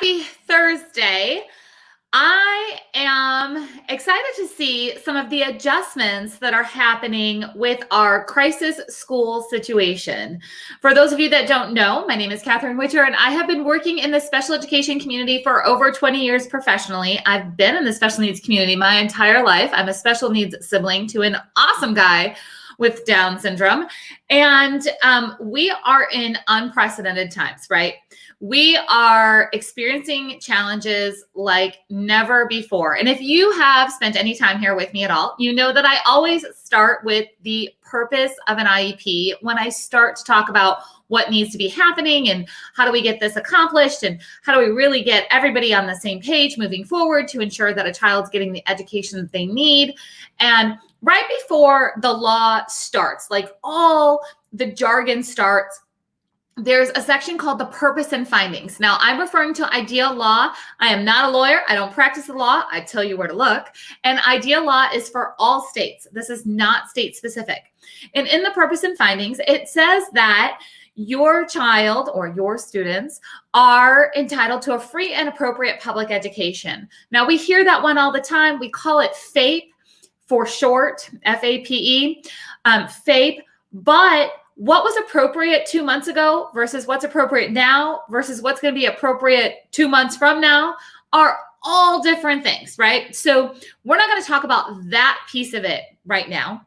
Happy Thursday. I am excited to see some of the adjustments that are happening with our crisis school situation. For those of you that don't know, my name is Catherine Witcher, and I have been working in the special education community for over 20 years professionally. I've been in the special needs community my entire life. I'm a special needs sibling to an awesome guy with Down syndrome. And we are in unprecedented times, right? We are experiencing challenges like never before. And if you have spent any time here with me at all, you know that I always start with the purpose of an IEP when I start to talk about what needs to be happening and how do we get this accomplished and how do we really get everybody on the same page moving forward to ensure that a child's getting the education that they need. And right before the law starts, like all the jargon starts, there's a section called the purpose and findings. Now, I'm referring to IDEA law. I am not a lawyer. I don't practice the law. I tell you where to look. And IDEA law is for all states. This is not state specific. And in the purpose and findings, it says that your child or your students are entitled to a free and appropriate public education. Now, we hear that one all the time. We call it FAPE for short, FAPE, FAPE. But what was appropriate 2 months ago versus what's appropriate now versus what's going to be appropriate 2 months from now are all different things, right? So we're not going to talk about that piece of it right now.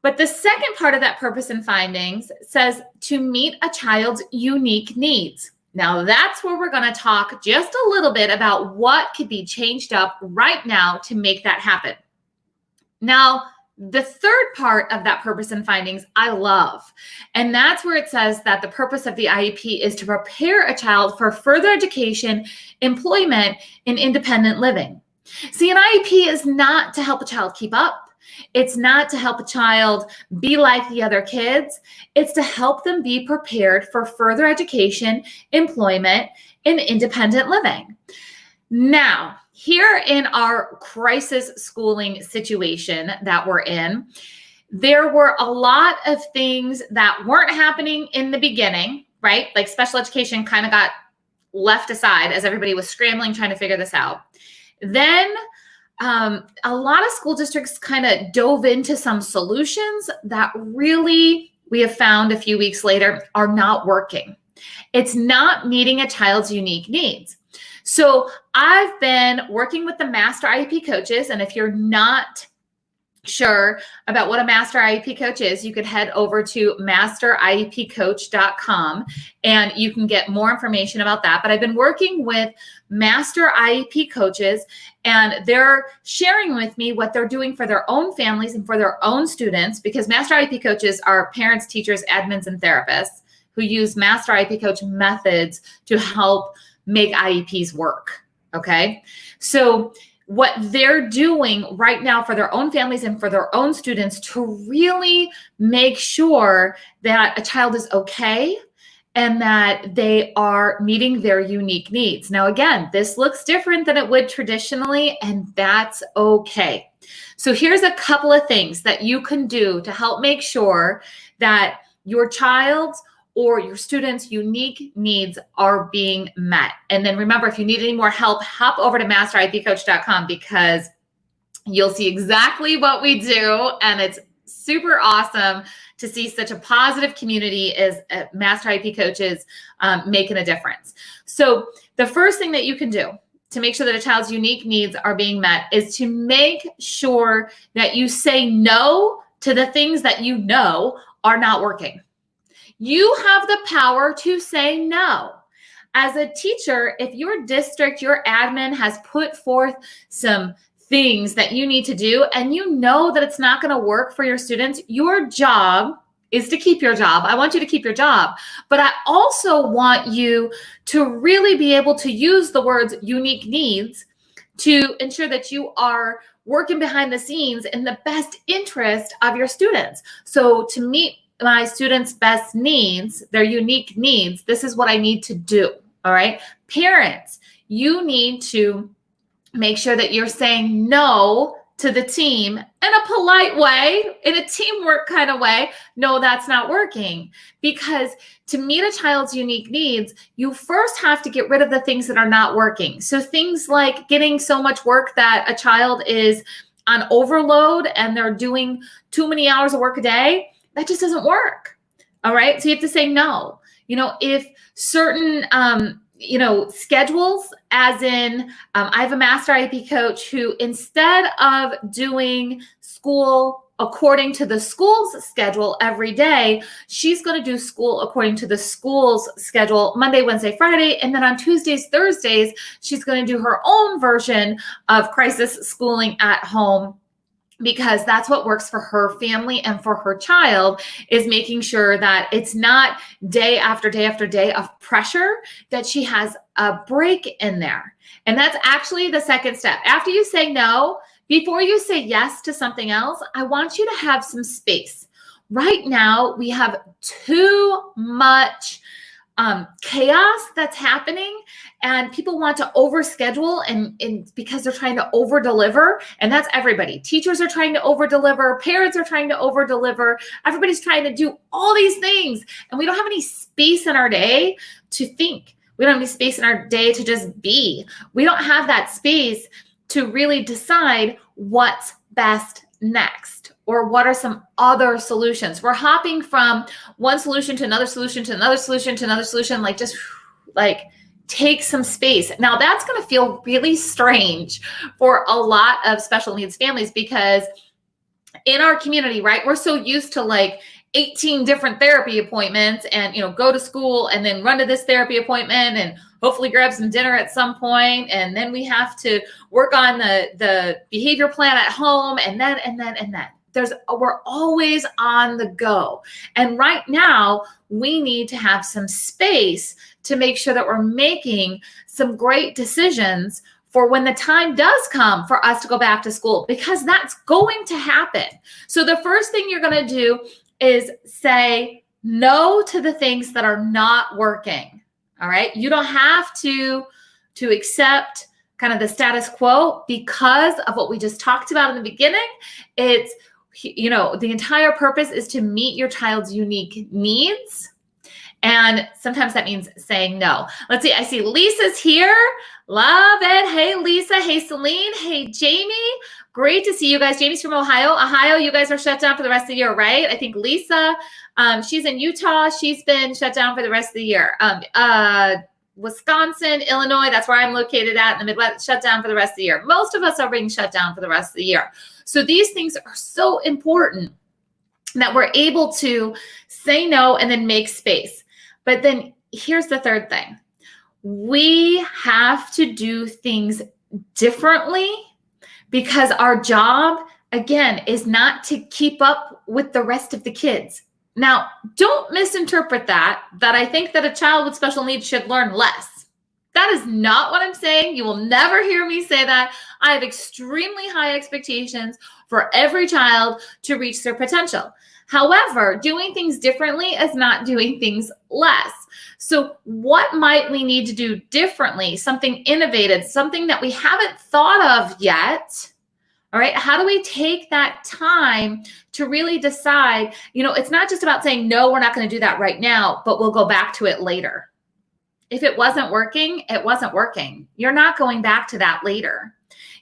But the second part of that purpose and findings says to meet a child's unique needs. Now that's where we're going to talk just a little bit about what could be changed up right now to make that happen. Now, the third part of that purpose and findings I love, and that's where it says that the purpose of the IEP is to prepare a child for further education, employment, and independent living. See, an IEP is not to help a child keep up. It's not to help a child be like the other kids. It's to help them be prepared for further education, employment, and independent living. Now, here in our crisis schooling situation that we're in, there were a lot of things that weren't happening in the beginning, right? Like special education kind of got left aside as everybody was scrambling, trying to figure this out. Then a lot of school districts kind of dove into some solutions that really we have found a few weeks later are not working. It's not meeting a child's unique needs. So I've been working with the master IEP coaches, and if you're not sure about what a master IEP coach is, you could head over to masteriepcoach.com and you can get more information about that. But I've been working with master IEP coaches, and they're sharing with me what they're doing for their own families and for their own students, because master IEP coaches are parents, teachers, admins, and therapists who use master IEP coach methods to help make IEPs work, okay? So what they're doing right now for their own families and for their own students to really make sure that a child is okay and that they are meeting their unique needs. Now, again, this looks different than it would traditionally, and that's okay. So here's a couple of things that you can do to help make sure that your child's or your students' unique needs are being met. And then remember, if you need any more help, hop over to masteriepcoach.com because you'll see exactly what we do. And it's super awesome to see such a positive community as master IEP coaches making a difference. So the first thing that you can do to make sure that a child's unique needs are being met is to make sure that you say no to the things that you know are not working. You have the power to say no. As a teacher, if your district, your admin has put forth some things that you need to do and you know that it's not going to work for your students, your job is to keep your job. I want you to keep your job, but I also want you to really be able to use the words unique needs to ensure that you are working behind the scenes in the best interest of your students. So to meet my students' best needs, their unique needs, this is what I need to do, all right? Parents, you need to make sure that you're saying no to the team in a polite way, in a teamwork kind of way, no, that's not working. Because to meet a child's unique needs, you first have to get rid of the things that are not working. So things like getting so much work that a child is on overload and they're doing too many hours of work a day, that just doesn't work. All right. So you have to say no. If certain, schedules, as in, I have a master IEP coach who, instead of doing school according to the school's schedule every day, she's going to do school according to the school's schedule Monday, Wednesday, Friday. And then on Tuesdays, Thursdays, she's going to do her own version of crisis schooling at home, because that's what works for her family and for her child, is making sure that it's not day after day after day of pressure, that she has a break in there. And that's actually the second step. After you say no, before you say yes to something else, I want you to have some space. Right now, we have too much chaos that's happening, and people want to overschedule and because they're trying to over deliver. And that's everybody. Teachers are trying to over deliver. Parents are trying to over deliver. Everybody's trying to do all these things. And we don't have any space in our day to think. We don't have any space in our day to just be. We don't have that space to really decide what's best next, or what are some other solutions. We're hopping from one solution to another solution to another solution to another solution, take some space. Now that's going to feel really strange for a lot of special needs families, because in our community, right, we're so used to 18 different therapy appointments and, go to school and then run to this therapy appointment and hopefully grab some dinner at some point. And then we have to work on the behavior plan at home. And then. We're always on the go. And right now we need to have some space to make sure that we're making some great decisions for when the time does come for us to go back to school, because that's going to happen. So the first thing you're going to do is say no to the things that are not working. All right. You don't have to accept kind of the status quo because of what we just talked about in the beginning. It's, the entire purpose is to meet your child's unique needs. And sometimes that means saying no. Let's see. I see Lisa's here. Love it. Hey, Lisa. Hey, Celine. Hey, Jamie. Great to see you guys. Jamie's from Ohio. Ohio, you guys are shut down for the rest of the year, right? I think Lisa, she's in Utah. She's been shut down for the rest of the year. Wisconsin, Illinois, that's where I'm located at in the Midwest, shut down for the rest of the year. Most of us are being shut down for the rest of the year. So these things are so important that we're able to say no and then make space. But then here's the third thing. We have to do things differently, because our job, again, is not to keep up with the rest of the kids. Now, don't misinterpret that I think that a child with special needs should learn less. That is not what I'm saying. You will never hear me say that. I have extremely high expectations for every child to reach their potential. However, doing things differently is not doing things less. So what might we need to do differently? Something innovative, something that we haven't thought of yet. All right. How do we take that time to really decide, it's not just about saying, no, we're not going to do that right now, but we'll go back to it later. If it wasn't working, it wasn't working. You're not going back to that later.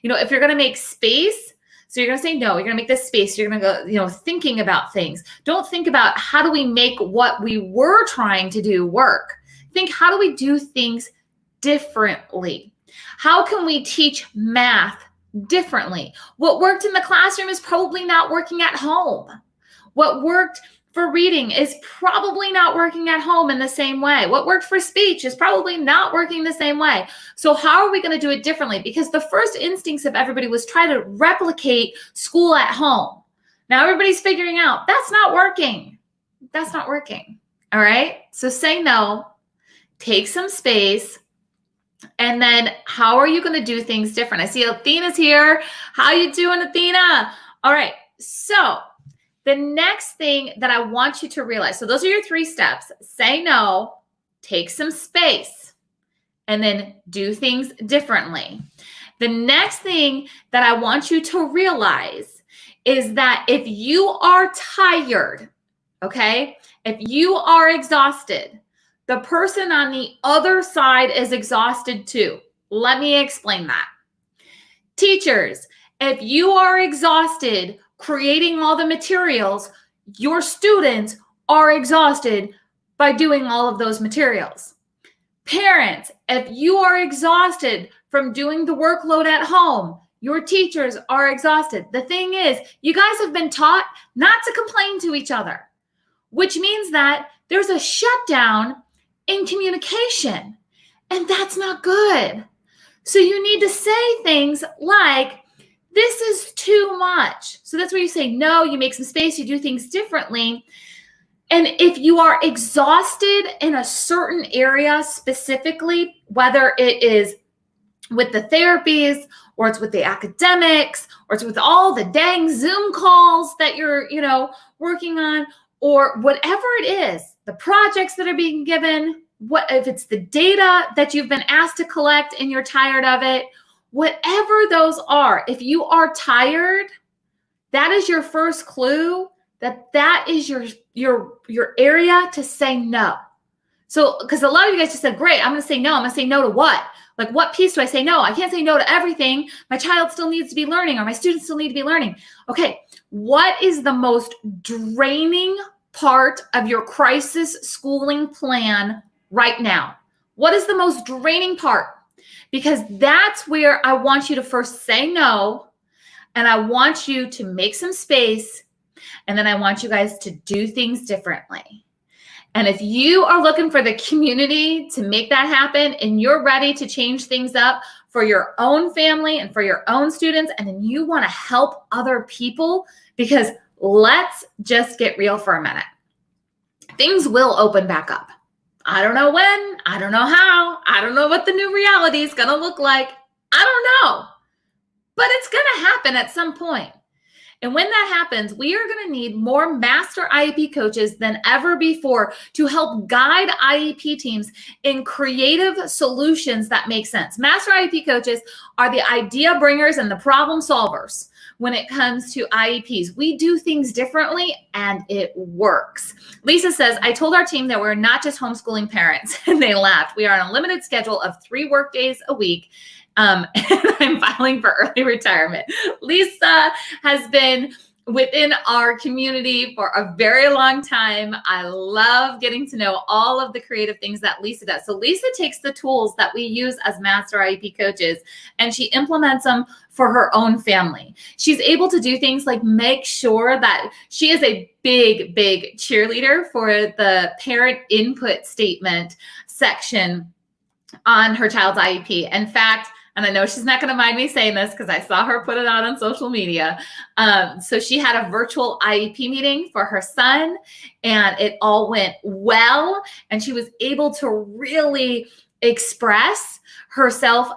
If you're going to make space, so you're going to say no, you're going to make this space. You're going to go, thinking about things. Don't think about how do we make what we were trying to do work. Think, how do we do things differently? How can we teach math differently? What worked in the classroom is probably not working at home. What worked for reading is probably not working at home in the same way. What worked for speech is probably not working the same way. So how are we going to do it differently? Because the first instincts of everybody was try to replicate school at home. Now everybody's figuring out that's not working. That's not working. All right. So say no, take some space. And then how are you going to do things different? I see Athena's here. How you doing, Athena? All right. So the next thing that I want you to realize, so those are your 3 steps. Say no, take some space, and then do things differently. The next thing that I want you to realize is that if you are tired, okay, if you are exhausted, the person on the other side is exhausted too. Let me explain that. Teachers, if you are exhausted creating all the materials, your students are exhausted by doing all of those materials. Parents, if you are exhausted from doing the workload at home, your teachers are exhausted. The thing is, you guys have been taught not to complain to each other, which means that there's a shutdown in communication, and that's not good. So you need to say things like, this is too much. So that's where you say no, you make some space, you do things differently. And if you are exhausted in a certain area specifically, whether it is with the therapies or it's with the academics or it's with all the dang Zoom calls that you're, working on, or whatever it is, the projects that are being given, what if it's the data that you've been asked to collect and you're tired of it, whatever those are, if you are tired, that is your first clue that is your area to say no. So, because a lot of you guys just said, great, I'm going to say no. I'm going to say no to what? Like, what piece do I say no? I can't say no to everything. My child still needs to be learning, or my students still need to be learning. Okay, what is the most draining part of your crisis schooling plan right now? What is the most draining part? Because that's where I want you to first say no, and I want you to make some space, and then I want you guys to do things differently. And if you are looking for the community to make that happen and you're ready to change things up for your own family and for your own students, and then you want to help other people, because let's just get real for a minute. Things will open back up. I don't know when, I don't know how, I don't know what the new reality is going to look like. I don't know, but it's going to happen at some point. And when that happens, we are going to need more master IEP coaches than ever before to help guide IEP teams in creative solutions that make sense. Master IEP coaches are the idea bringers and the problem solvers when it comes to IEPs. We do things differently and it works. Lisa says, I told our team that we're not just homeschooling parents, and they laughed. We are on a limited schedule of 3 work days a week. And I'm filing for early retirement. Lisa has been within our community for a very long time. I love getting to know all of the creative things that Lisa does. So Lisa takes the tools that we use as master IEP coaches and she implements them for her own family. She's able to do things like make sure that she is a big cheerleader for the parent input statement section on her child's IEP. In fact, and I know she's not going to mind me saying this because I saw her put it out on social media. So she had a virtual IEP meeting for her son, and it all went well. And she was able to really express herself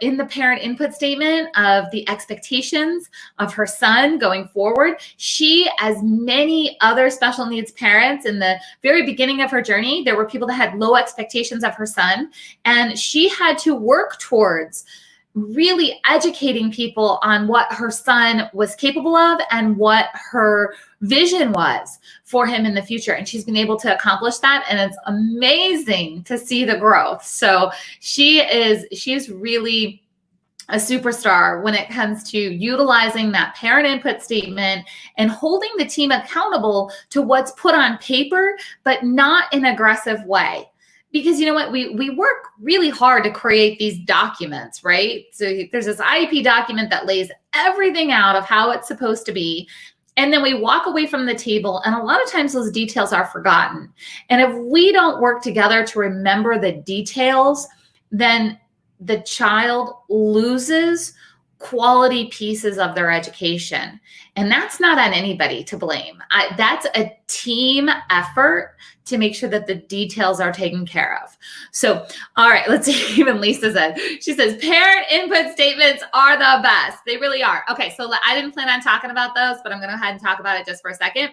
in the parent input statement of the expectations of her son going forward. She, as many other special needs parents in the very beginning of her journey, there were people that had low expectations of her son, and she had to work towards really educating people on what her son was capable of and what her vision was for him in the future. And she's been able to accomplish that. And it's amazing to see the growth. So she is really a superstar when it comes to utilizing that parent input statement and holding the team accountable to what's put on paper, but not in an aggressive way. Because you know what, we work really hard to create these documents, right? So there's this IEP document that lays everything out of how it's supposed to be. And then we walk away from the table, and a lot of times those details are forgotten. And if we don't work together to remember the details, then the child loses quality pieces of their education. And that's not on anybody to blame. That's a team effort to make sure that the details are taken care of. So, all right, let's see, even Lisa said, she says, parent input statements are the best. They really are. Okay, so I didn't plan on talking about those, but I'm going to go ahead and talk about it just for a second.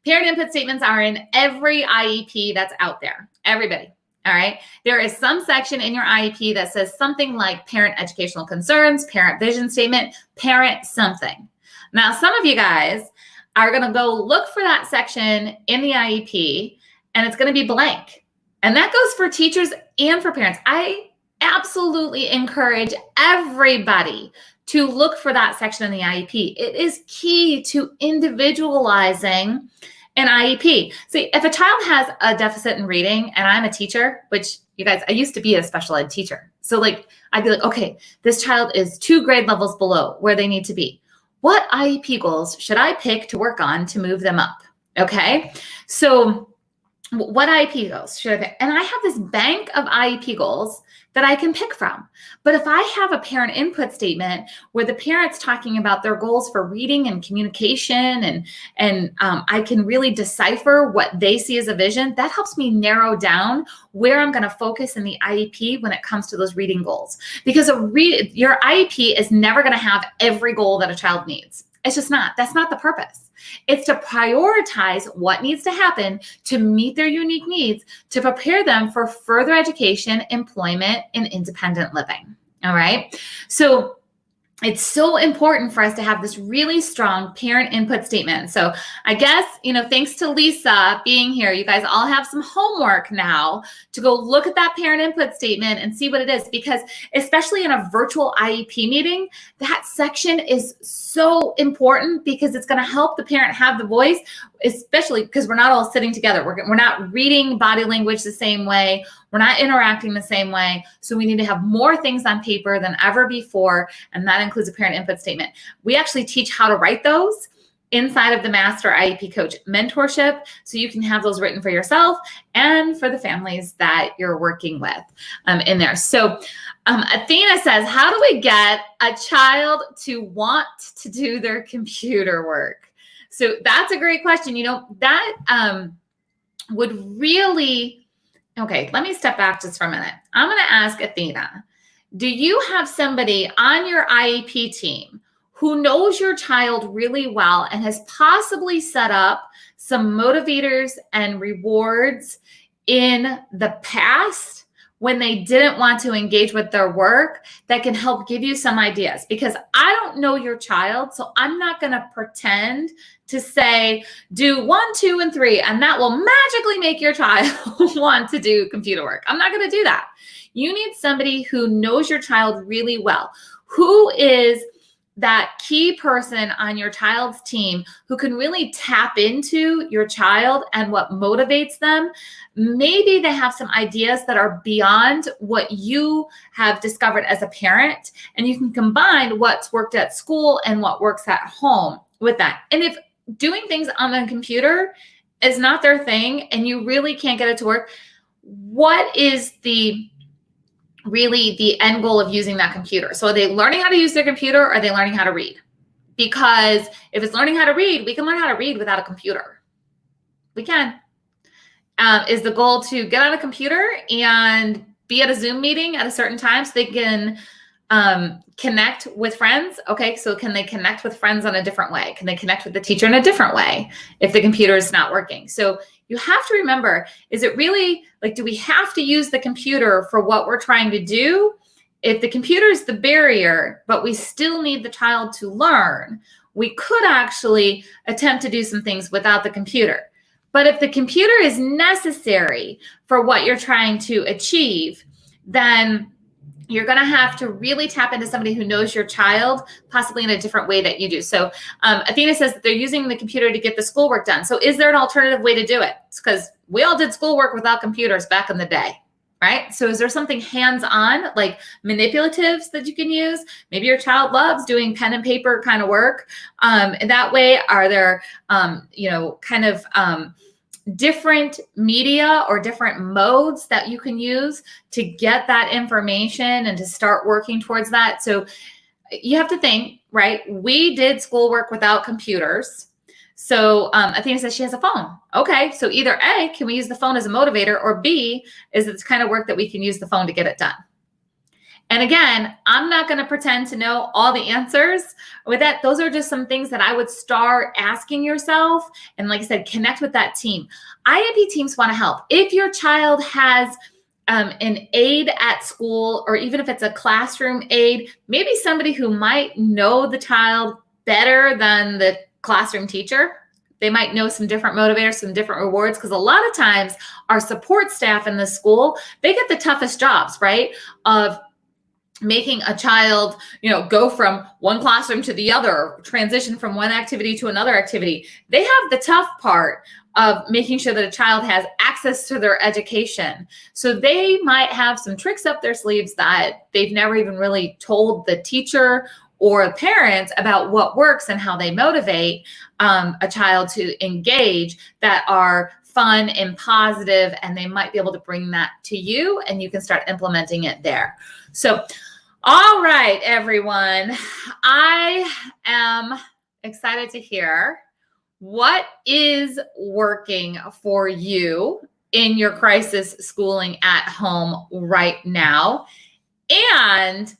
Parent input statements are in every IEP that's out there. Everybody. All right. There is some section in your IEP that says something like parent educational concerns, parent vision statement, parent something. Now, some of you guys are going to go look for that section in the IEP, and it's going to be blank. And that goes for teachers and for parents. I absolutely encourage everybody to look for that section in the IEP. It is key to individualizing an IEP. See, if a child has a deficit in reading, and I'm a teacher, which you guys, I used to be a special ed teacher. So like, I'd be like, okay, this child is 2 grade levels below where they need to be. What IEP goals should I pick to work on to move them up? Okay. So what IEP goals should I pick? And I have this bank of IEP goals that I can pick from. But if I have a parent input statement where the parent's talking about their goals for reading and communication, and I can really decipher what they see as a vision, that helps me narrow down where I'm going to focus in the IEP when it comes to those reading goals. Because your IEP is never going to have every goal that a child needs. It's just not. That's not the purpose. It's to prioritize what needs to happen to meet their unique needs, to prepare them for further education, employment, and independent living. All right. So it's so important for us to have this really strong parent input statement. So I guess, thanks to Lisa being here, you guys all have some homework now to go look at that parent input statement and see what it is, because especially in a virtual IEP meeting, that section is so important because it's going to help the parent have the voice, especially because we're not all sitting together. We're not reading body language the same way. We're not interacting the same way. So we need to have more things on paper than ever before. And that includes a parent input statement. We actually teach how to write those inside of the Master IEP Coach mentorship. So you can have those written for yourself and for the families that you're working with in there. So Athena says, how do we get a child to want to do their computer work? So that's a great question. That would really... Okay, let me step back just for a minute. I'm going to ask Athena, do you have somebody on your IEP team who knows your child really well and has possibly set up some motivators and rewards in the past when they didn't want to engage with their work that can help give you some ideas? Because I don't know your child, so I'm not going to pretend to say, do 1, 2, and 3, and that will magically make your child want to do computer work. I'm not going to do that. You need somebody who knows your child really well. Who is that key person on your child's team who can really tap into your child and what motivates them? Maybe they have some ideas that are beyond what you have discovered as a parent, and you can combine what's worked at school and what works at home with that. And if doing things on the computer is not their thing and you really can't get it to work, what is the end goal of using that computer? So are they learning how to use their computer, or are they learning how to read? Because if it's learning how to read, we can learn how to read without a computer. We can. Is the goal to get on a computer and be at a Zoom meeting at a certain time so they can connect with friends? Okay, so can they connect with friends on a different way? Can they connect with the teacher in a different way if the computer is not working? So you have to remember, is it really like, do we have to use the computer for what we're trying to do? If the computer is the barrier, but we still need the child to learn, we could actually attempt to do some things without the computer. But if the computer is necessary for what you're trying to achieve, then you're going to have to really tap into somebody who knows your child, possibly in a different way that you do. So Athena says that they're using the computer to get the schoolwork done. So is there an alternative way to do it? Because we all did schoolwork without computers back in the day, right? So is there something hands-on, like manipulatives that you can use? Maybe your child loves doing pen and paper kind of work. And that way, are there, different media or different modes that you can use to get that information and to start working towards that? So you have to think, right? We did schoolwork without computers. So Athena says she has a phone. Okay, so either A, can we use the phone as a motivator, or B, is it the kind of work that we can use the phone to get it done? And again, I'm not going to pretend to know all the answers with that. Those are just some things that I would start asking yourself. And like I said, connect with that team. IEP teams want to help. If your child has an aide at school, or even if it's a classroom aide, maybe somebody who might know the child better than the classroom teacher. They might know some different motivators, some different rewards, because a lot of times our support staff in the school, they get the toughest jobs, right? Of making a child, go from one classroom to the other, transition from one activity to another activity. They have the tough part of making sure that a child has access to their education. So they might have some tricks up their sleeves that they've never even really told the teacher or the parents about what works and how they motivate a child to engage, that are fun and positive, and they might be able to bring that to you and you can start implementing it there. So, all right, everyone, I am excited to hear what is working for you in your crisis schooling at home right now, and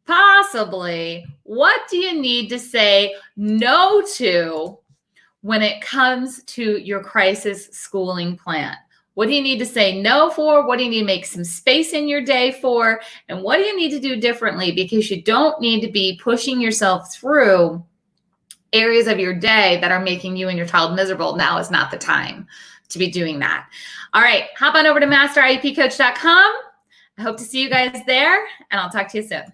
possibly what do you need to say no to when it comes to your crisis schooling plan? What do you need to say no for? What do you need to make some space in your day for? And what do you need to do differently? Because you don't need to be pushing yourself through areas of your day that are making you and your child miserable. Now is not the time to be doing that. All right, hop on over to masteriepcoach.com. I hope to see you guys there, and I'll talk to you soon.